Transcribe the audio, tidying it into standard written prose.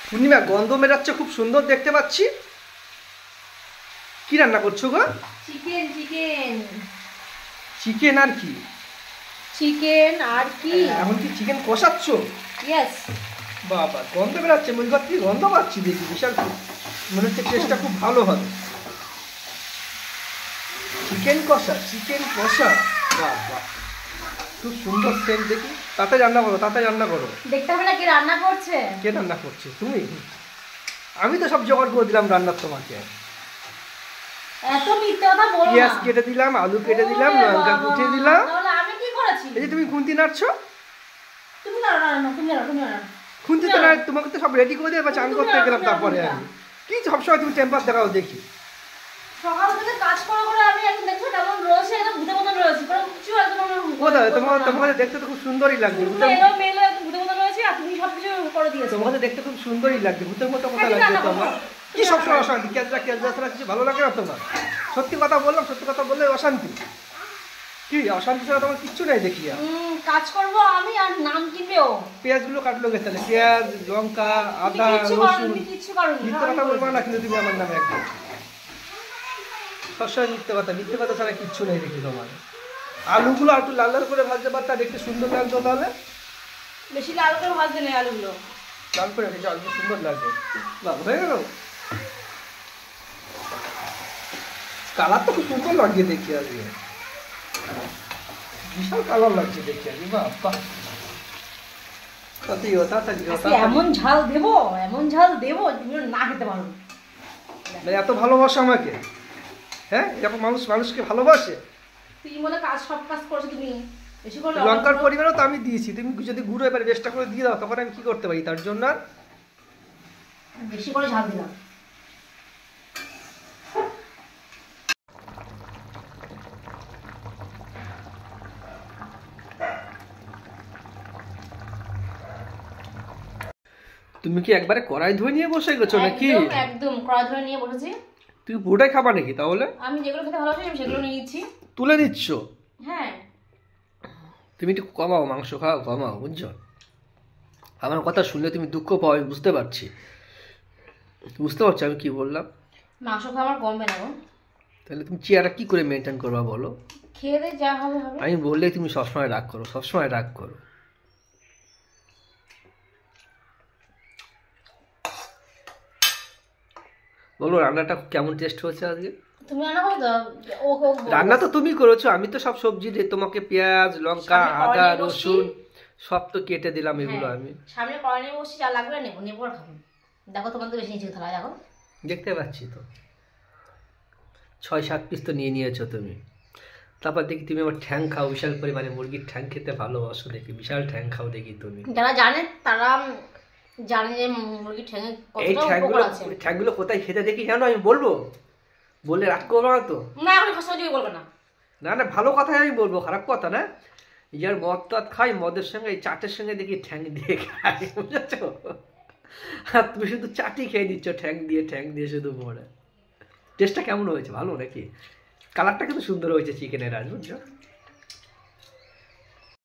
পূর্ণিমা গন্ধ বেরাচ্ছে খুব সুন্দর দেখতে পাচ্ছি। কি রান্না করছো গো? চিকেন চিকেন চিকেন আর কি? চিকেন আর কি? এখন কি চিকেন কষাচ্ছ? ইয়েস। বাবা গন্ধ বেরাচ্ছে, মুখ থেকে গন্ধ পাচ্ছি দেখি, বিশাল মনে হচ্ছে টেস্টটা খুব ভালো হবে। চিকেন কষা, চিকেন কষা, বাহ বাহ খুব সুন্দর সেন্ট। দেখি তাড়াতাড়ি রান্না করো, তাড়াতাড়ি রান্না করো। দেখতে হবে না কে রান্না করছে। কে রান্না করছে? তুমি? আমি তো সব জোগাড় করে দিলাম রান্নার তোমাকে। এত মিথ্যে কথা বলো না। পেঁয়াজ কেটে দিলাম, আলু কেটে দিলাম, লঙ্কা কুচিয়ে দিলাম। তাহলে আমি কি করেছি? এই যে তুমি খুন্তি নাড়ছো। তুমি না না না তুমি না তুমি না। খুন্তি তো না, তোমাকে তো সব রেডি করে দিয়ে চান করতে গেলাম, তারপরে আমি কি সবসময় তুমি টেম্পার দেখাও দেখি। সকাল থেকে কাজ করে করে আমি এখন দেখছো কেমন রয়েছে, একদম ভূতের মতন রয়েছে, কোনো কিছু একদম কোথায় তোমাকে দেখতে তো খুব সুন্দরই লাগছে। মেলো মেলো একদম ভূতের মতন রয়েছে, আর তুমি সব কিছু করে দিয়েছো। তোমাকে দেখতে খুব সুন্দরই লাগছে, ভূতের মতো কথা লাগছে তোমার। কি সবসময় অশান্তি, কেজরা কেজরা ছাড়া কিছু ভালো লাগে না তোমার? সত্যি কথা বললাম, সত্যি কথা বললে অশান্তি। কি অশান্তি ছাড়া তোমার কিচ্ছু নেই দেখি। কাজ করবো আমি আর নাম কিনবেও। পেঁয়াজগুলো কাটলো গে তাহলে, পেঁয়াজ লঙ্কা আদা রসুন। মিথ্যে কথা বলবো না কিন্তু তুমি আমার নামে একদম সবসময় মিথ্যে কথা, মিথ্যে কথা ছাড়া কিচ্ছু নেই দেখি তোমার। আলুগুলো একটু লাল লাল করে ভাজতে পারতা, দেখতে সুন্দর লাগতো। তাহলে বেশি লাল করে ভাজতে নেই আলুগুলো, লাল করে রেখে অল্প সুন্দর লাগবে। লাল হয়ে গেল, কালার তো খুব সুন্দর লাগছে দেখি আজকে, বিশাল কালার লাগছে দেখি আজকে। বাবা এমন ঝাল দেবো, এমন ঝাল দেবো তুমি না খেতে পারো। এত ভালোবাসো আমাকে? হ্যাঁ, এরকম মানুষকে ভালোবাসে। তুই মনে কাজ সব কাজ করছো তুমি, বেশি করে লঙ্কার পরিমাণও তো আমি দিয়েছি, তুমি যদি গুঁড়ো এবার বেশটা করে দিয়ে দাও তখন আমি কি করতে পারি? তার জন্য বেশি করে ঝাল দিলাম। তুমি কি একবারে কড়াই ধুয়ে নিয়ে বসে গেছো নাকি? একদম কড়াই ধরে নিয়ে বসেছি। তুমি পুরোটাই খাবা নাকি তাহলে? আমি যেগুলো খেতে ভালোবাসি আমি সেগুলো নিয়ে নিচ্ছি। তুলে দিচ্ছ? হ্যাঁ। তুমি একটু কমাও, মাংস খাও কমাও, বুঝছো? আমার কথা শুনলে তুমি দুঃখ পাও, আমি বুঝতে পারছি। বুঝতে পারছো আমি কি বললাম? মাংস খাওয়া আমার কমবে না গো। তাহলে তুমি চেয়ারটা কি করে মেনটেন করবা বলো? খেয়ে দে যা হবে হবে। আমি বললেই তুমি সবসময় রাগ করো, সবসময় রাগ করো। বলো রান্নাটা কেমন টেস্ট হয়েছে আজকে? তুমি রান্না করো তো? রান্না তো তুমি করেছো, আমি তো সব সবজি তোমাকে পেঁয়াজ লঙ্কা আদা রসুন সব তো কেটে দিলাম এগুলো। আমি সামনে কড়াই নিয়ে বসছি, যা লাগবে নেবো, নেবো আর খাবো। দেখো তোমার তো বেশি নিচে থালা, দেখো দেখতে পাচ্ছি তো 6-7 পিস তো নিয়ে নিয়েছো তুমি। তারপর দেখি তুমি আমার ঠ্যাং খাও বিশাল পরিমাণে, মুরগির ঠ্যাং খেতে ভালোবাসো দেখি, বিশাল ঠ্যাং খাও দেখি তুমি। যারা জানে তারা জানে যে মুরগির ঠ্যাঙে এই কতটা আছে। ঠ্যাংগুলো কোথায় খেতে দেখি জানো? আমি বলবো, বললে রাগ করবো না তো? না এখন খসা বলবো না। না না, ভালো কথাই আমি বলবো, খারাপ কথা না। যার মদ টাদ খাই, মদের সঙ্গে এই চাটের সঙ্গে দেখি ঠ্যাং দিয়ে খাই, বুঝেছো? আর তুমি শুধু চাটি খেয়ে দিচ্ছ ঠ্যাং দিয়ে শুধু ভরে। টেস্টটা কেমন হয়েছে, ভালো নাকি? কালারটা কিন্তু সুন্দর হয়েছে চিকেনের আজ, বুঝছো?